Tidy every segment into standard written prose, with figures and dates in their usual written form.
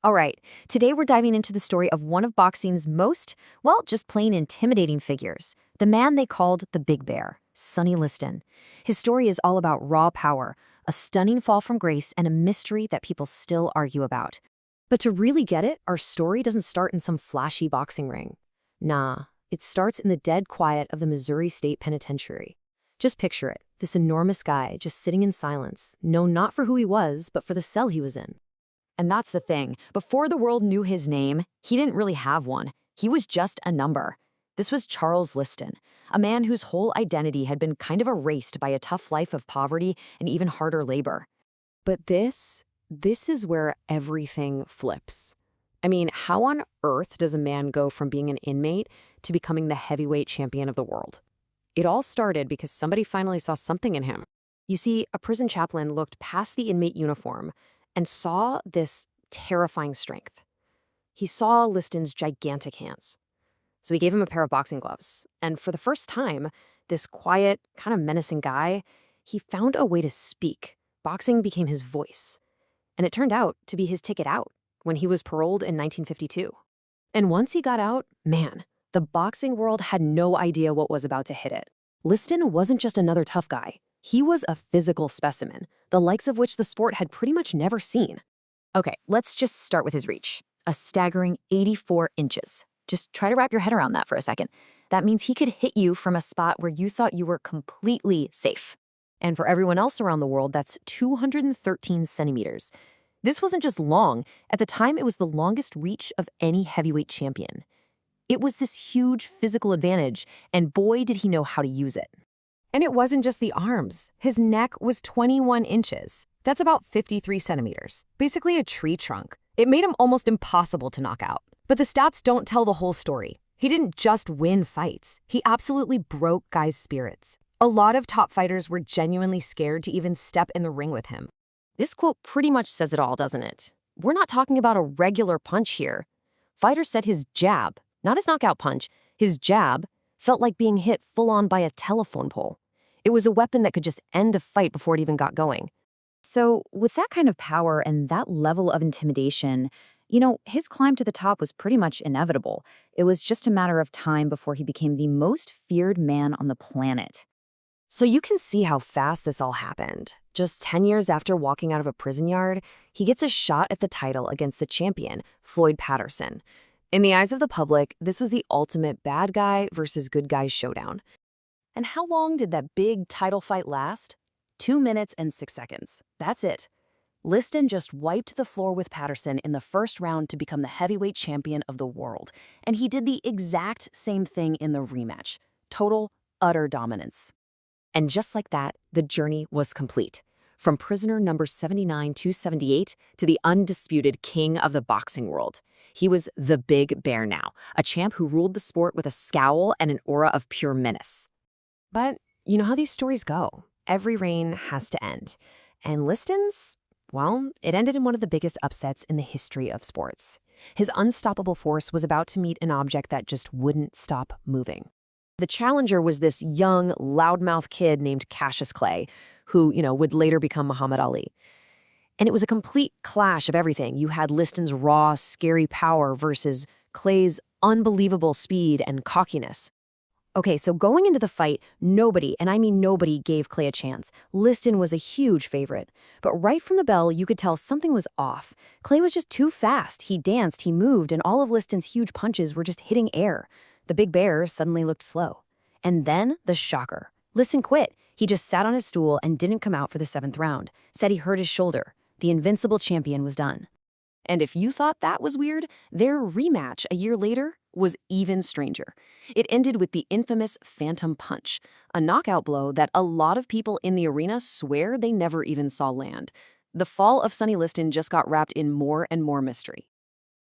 All right, today we're diving into the story of one of boxing's most, well, just plain intimidating figures, the man they called the Big Bear, Sonny Liston. His story is all about raw power, a stunning fall from grace, and a mystery that people still argue about. But to really get it, our story doesn't start in some flashy boxing ring. Nah, it starts in the dead quiet of the Missouri State Penitentiary. Just picture it, this enormous guy just sitting in silence, known not for who he was, but for the cell he was in. And that's the thing. Before the world knew his name, he didn't really have one. He was just a number. This was Charles Liston, a man whose whole identity had been kind of erased by a tough life of poverty and even harder labor. But this is where everything flips. I mean, how on earth does a man go from being an inmate to becoming the heavyweight champion of the world? It all started because somebody finally saw something in him. You see, a prison chaplain looked past the inmate uniform and saw this terrifying strength. He saw Liston's gigantic hands. So he gave him a pair of boxing gloves. And for the first time, this quiet, kind of menacing guy, he found a way to speak. Boxing became his voice. And it turned out to be his ticket out when he was paroled in 1952. And once he got out, man, the boxing world had no idea what was about to hit it. Liston wasn't just another tough guy. He was a physical specimen, the likes of which the sport had pretty much never seen. Okay, let's just start with his reach. A staggering 84 inches. Just try to wrap your head around that for a second. That means he could hit you from a spot where you thought you were completely safe. And for everyone else around the world, that's 213 centimeters. This wasn't just long. At the time, it was the longest reach of any heavyweight champion. It was this huge physical advantage, and boy, did he know how to use it. And it wasn't just the arms. His neck was 21 inches. That's about 53 centimeters. Basically a tree trunk. It made him almost impossible to knock out. But the stats don't tell the whole story. He didn't just win fights. He absolutely broke guys' spirits. A lot of top fighters were genuinely scared to even step in the ring with him. This quote pretty much says it all, doesn't it? We're not talking about a regular punch here. Fighters said his jab, not his knockout punch, his jab, felt like being hit full-on by a telephone pole. It was a weapon that could just end a fight before it even got going. So with that kind of power and that level of intimidation, his climb to the top was pretty much inevitable. It was just a matter of time before he became the most feared man on the planet. So you can see how fast this all happened. Just 10 years after walking out of a prison yard, he gets a shot at the title against the champion, Floyd Patterson. In the eyes of the public, this was the ultimate bad guy versus good guy showdown. And how long did that big title fight last? 2 minutes and 6 seconds. That's it. Liston just wiped the floor with Patterson in the first round to become the heavyweight champion of the world. And he did the exact same thing in the rematch. Total, utter dominance. And just like that, the journey was complete. From prisoner number 79 to 78 to the undisputed king of the boxing world. He was the Big Bear now, a champ who ruled the sport with a scowl and an aura of pure menace. But you know how these stories go. Every reign has to end. And Liston's, well, it ended in one of the biggest upsets in the history of sports. His unstoppable force was about to meet an object that just wouldn't stop moving. The challenger was this young, loudmouth kid named Cassius Clay, who, would later become Muhammad Ali. And it was a complete clash of everything. You had Liston's raw, scary power versus Clay's unbelievable speed and cockiness. Okay, so going into the fight, nobody, and I mean nobody, gave Clay a chance. Liston was a huge favorite. But right from the bell, you could tell something was off. Clay was just too fast. He danced, he moved, and all of Liston's huge punches were just hitting air. The Big Bear suddenly looked slow. And then the shocker. Liston quit. He just sat on his stool and didn't come out for the 7th round. Said he hurt his shoulder. The invincible champion was done. And if you thought that was weird, their rematch a year later was even stranger. It ended with the infamous Phantom Punch, a knockout blow that a lot of people in the arena swear they never even saw land. The fall of Sonny Liston just got wrapped in more and more mystery.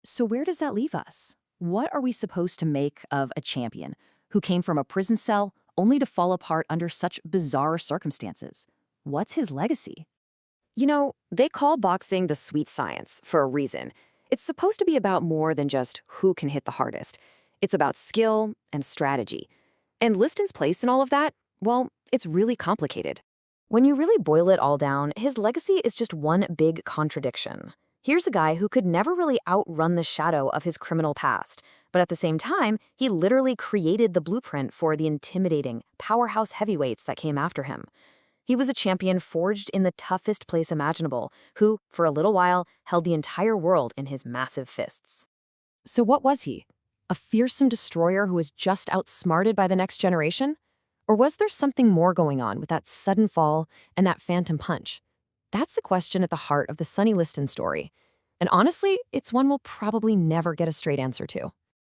So where does that leave us? What are we supposed to make of a champion who came from a prison cell only to fall apart under such bizarre circumstances? What's his legacy? They call boxing the sweet science for a reason. It's supposed to be about more than just who can hit the hardest. It's about skill and strategy. And Liston's place in all of that, well, it's really complicated. When you really boil it all down, his legacy is just one big contradiction. Here's a guy who could never really outrun the shadow of his criminal past, but at the same time, he literally created the blueprint for the intimidating, powerhouse heavyweights that came after him. He was a champion forged in the toughest place imaginable, who, for a little while, held the entire world in his massive fists. So what was he? A fearsome destroyer who was just outsmarted by the next generation? Or was there something more going on with that sudden fall and that phantom punch? That's the question at the heart of the Sonny Liston story. And honestly, it's one we'll probably never get a straight answer to.